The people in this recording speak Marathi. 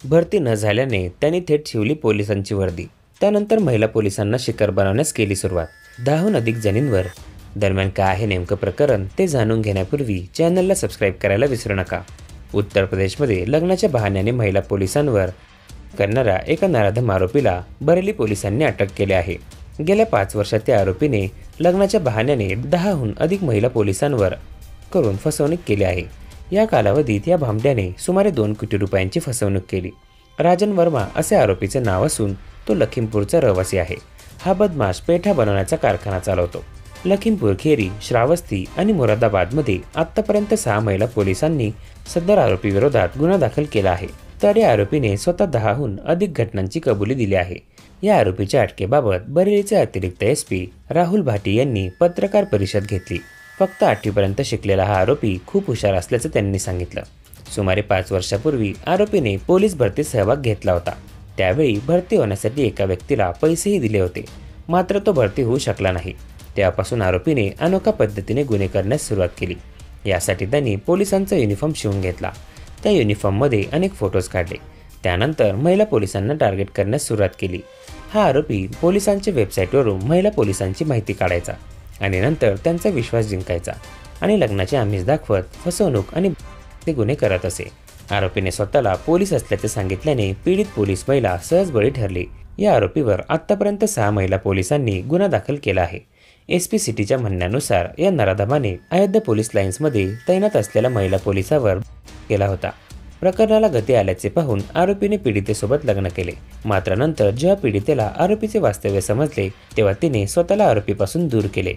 भरती न झाल्याने त्यांनी थेट शिवली पोलिसांची वर्दी। त्यानंतर महिला पोलिसांना शिकार बनवण्यास केली सुरुवात। 10हून अधिक जणींवर। दरम्यान काय आहे नेमकं प्रकरण ते जाणून घेण्यापूर्वी चॅनलला सबस्क्राईब करायला विसरू नका। उत्तर प्रदेशमध्ये लग्नाच्या बहाण्याने महिला पोलिसांवर करणाऱ्या एका नराधम आरोपीला बरेली पोलिसांनी अटक केली आहे। गेल्या 5 वर्षात त्या आरोपीने लग्नाच्या बहाण्याने 10हून अधिक महिला पोलिसांवर करून फसवणूक केली आहे। या कालावधीत या भामड्याने सुमारे 2 कोटी रुपयांची फसवणूक केली। राजन वर्मा असे आरोपीचे नाव असून तो लखीमपूरचा रहिवासी आहे। हा बदमाश पेठा बनवण्याचा कारखाना चालवतो। लखीमपूर, खेरी, श्रावस्ती आणि मुरादाबादमध्ये आतापर्यंत 6 महिला पोलिसांनी सदर आरोपी विरोधात गुन्हा दाखल केला आहे। तर या आरोपीने स्वतः 10हून अधिक घटनांची कबुली दिली आहे। या आरोपीच्या अटकेबाबत बरेलीचे अतिरिक्त एसपी राहुल भाटी यांनी पत्रकार परिषद घेतली। फक्त 8वी पर्यंत शिकलेला हा आरोपी खूप हुशार असल्याचं त्यांनी सांगितलं। सुमारे 5 वर्षापूर्वी आरोपीने पोलीस भरतीत सहभाग घेतला होता। त्यावेळी भरती होण्यासाठी एका व्यक्तीला पैसेही दिले होते, मात्र तो भरती होऊ शकला नाही। तेव्हापासून आरोपीने अनोख्या पद्धतीने गुन्हे करण्यास सुरुवात केली। यासाठी त्यांनी पोलिसांचा युनिफॉर्म शिवून घेतला। त्या युनिफॉर्ममध्ये अनेक फोटोज काढले। त्यानंतर महिला पोलिसांना टार्गेट करण्यास सुरुवात केली। हा आरोपी पोलिसांच्या वेबसाईटवरून महिला पोलिसांची माहिती काढायचा आणि नंतर त्यांचा विश्वास जिंकायचा आणि लग्नाचे आमिष दाखवत फसवणूक आणि ते गुन्हे करत असे। आरोपीने स्वतःला पोलीस असल्याचे सांगितल्याने पीडित पोलीस महिला सहज बळी ठरली। या आरोपीवर आतापर्यंत 6 महिला पोलिसांनी गुन्हा दाखल केला आहे। एसपी सिटीच्या म्हणण्यानुसार या नराधमाने अयोध्या पोलीस लाईन्समध्ये तैनात असलेल्या महिला पोलिसावर केला होता। प्रकरणाला गती आल्याचे पाहून आरोपीने पीडितेसोबत लग्न केले। मात्र नंतर जेव्हा पीडितेला आरोपीचे वास्तव्य समजले तेव्हा तिने स्वतःला आरोपीपासून दूर केले